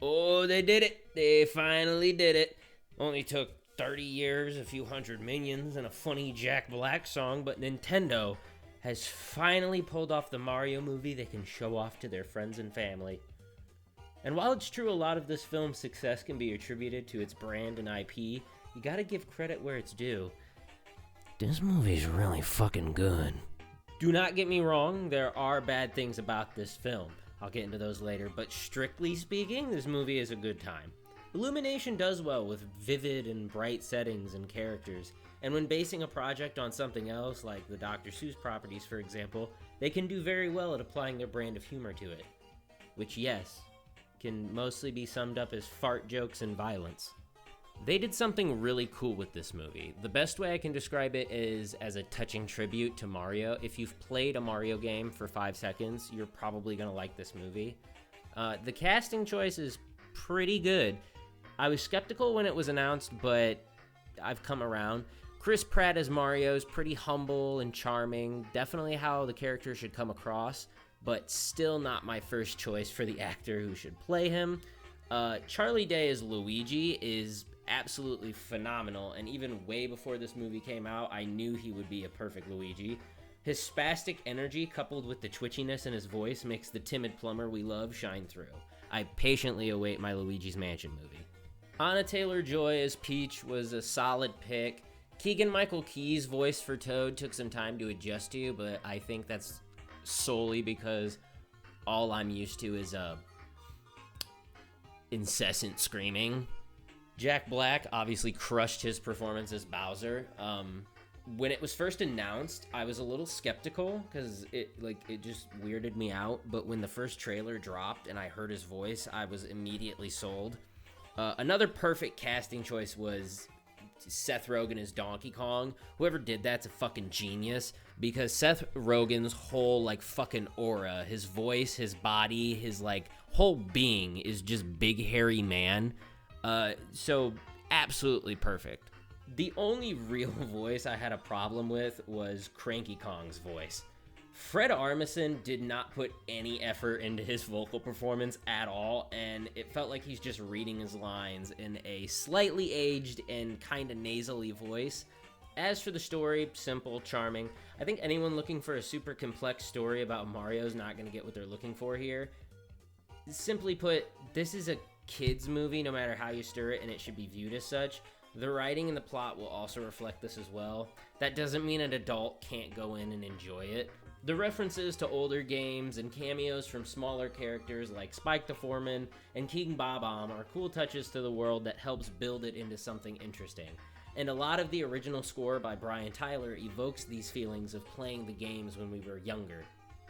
Oh, they did it. They finally did it. Only took 30 years, a few hundred minions, and a funny Jack Black song, but Nintendo has finally pulled off the Mario movie they can show off to their friends and family. And while it's true a lot of this film's success can be attributed to its brand and IP, you gotta give credit where it's due. This movie's really fucking good. Do not get me wrong, there are bad things about this film. I'll get into those later, but strictly speaking, this movie is a good time. Illumination does well with vivid and bright settings and characters, and when basing a project on something else, like the Dr. Seuss properties for example, they can do very well at applying their brand of humor to it. Which, yes, can mostly be summed up as fart jokes and violence. They did something really cool with this movie. The best way I can describe it is as a touching tribute to Mario. If you've played a Mario game for 5 seconds, you're probably gonna like this movie. The casting choice is pretty good. I was skeptical when it was announced, but I've come around. Chris Pratt as Mario is pretty humble and charming, definitely how the character should come across, but still not my first choice for the actor who should play him. Charlie Day as Luigi is absolutely phenomenal, and even way before this movie came out, I knew he would be a perfect Luigi. His spastic energy coupled with the twitchiness in his voice makes the timid plumber we love shine through. I patiently await my Luigi's Mansion movie. Anna Taylor-Joy as Peach was a solid pick. Keegan-Michael Key's voice for Toad took some time to adjust to, but I think that's solely because all I'm used to is incessant screaming. Jack Black obviously crushed his performance as Bowser. When it was first announced, I was a little skeptical because it just weirded me out. But when the first trailer dropped and I heard his voice, I was immediately sold. Another perfect casting choice was Seth Rogen as Donkey Kong. Whoever did that's a fucking genius, because Seth Rogen's whole fucking aura, his voice, his body, his whole being is just big hairy man. So absolutely perfect. The only real voice I had a problem with was Cranky Kong's voice. Fred Armisen did not put any effort into his vocal performance at all, and it felt like he's just reading his lines in a slightly aged and kinda nasally voice. As for the story, simple, charming. I think anyone looking for a super complex story about Mario's not gonna get what they're looking for here. Simply put, this is a kids movie no matter how you stir it, and it should be viewed as such. The writing and the plot will also reflect this as well. That doesn't mean an adult can't go in and enjoy it. The references to older games and cameos from smaller characters like Spike the Foreman and King Bob-omb are cool touches to the world that helps build it into something interesting. And a lot of the original score by Brian Tyler evokes these feelings of playing the games when we were younger.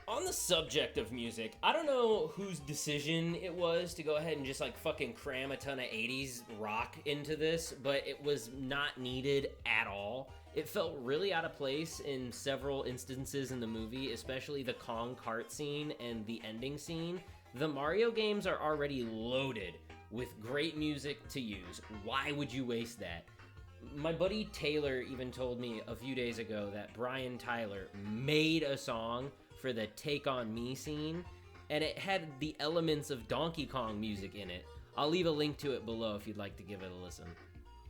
On the subject of music, I don't know whose decision it was to go ahead and just fucking cram a ton of 80s rock into this, but it was not needed at all. It felt really out of place in several instances in the movie, especially the Kong kart scene and the ending scene. The Mario games are already loaded with great music to use. Why would you waste that? My buddy Taylor even told me a few days ago that Brian Tyler made a song for the Take On Me scene, and it had the elements of Donkey Kong music in it. I'll leave a link to it below if you'd like to give it a listen.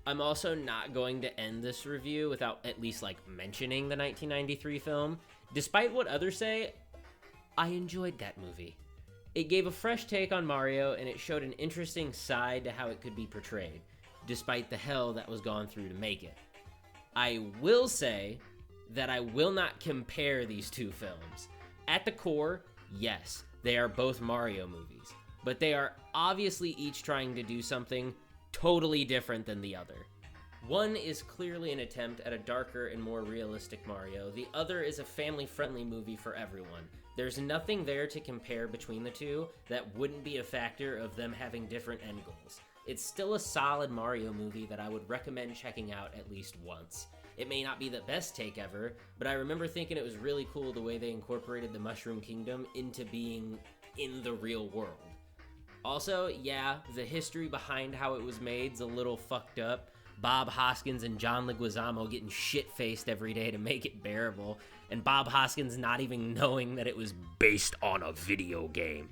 I'm also not going to end this review without at least mentioning the 1993 film. Despite what others say, I enjoyed that movie. It gave a fresh take on Mario, and it showed an interesting side to how it could be portrayed, despite the hell that was gone through to make it. I will say that I will not compare these two films. At the core, yes, they are both Mario movies, but they are obviously each trying to do something totally different than the other. One is clearly an attempt at a darker and more realistic Mario. The other is a family-friendly movie for everyone. There's nothing there to compare between the two that wouldn't be a factor of them having different end goals. It's still a solid Mario movie that I would recommend checking out at least once. It may not be the best take ever, but I remember thinking it was really cool the way they incorporated the Mushroom Kingdom into being in the real world. Also, yeah, the history behind how it was made's a little fucked up. Bob Hoskins and John Leguizamo getting shit-faced every day to make it bearable, and Bob Hoskins not even knowing that it was based on a video game.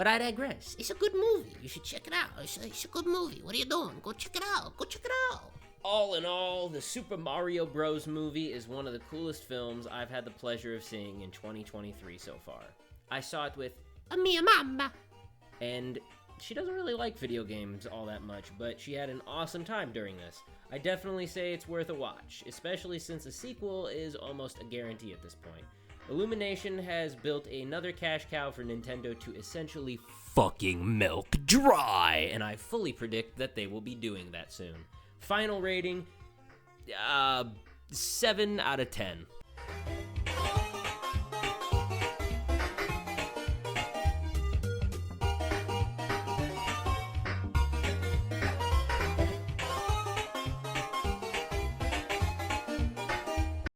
But I digress. It's a good movie. You should check it out. It's a good movie. What are you doing? Go check it out. Go check it out. All in all, the Super Mario Bros. Movie is one of the coolest films I've had the pleasure of seeing in 2023 so far. I saw it with Mia mama. and she doesn't really like video games all that much, but she had an awesome time during this. I definitely say it's worth a watch, especially since a sequel is almost a guarantee at this point. Illumination has built another cash cow for Nintendo to essentially fucking milk dry, and I fully predict that they will be doing that soon. Final rating, 7 out of 10.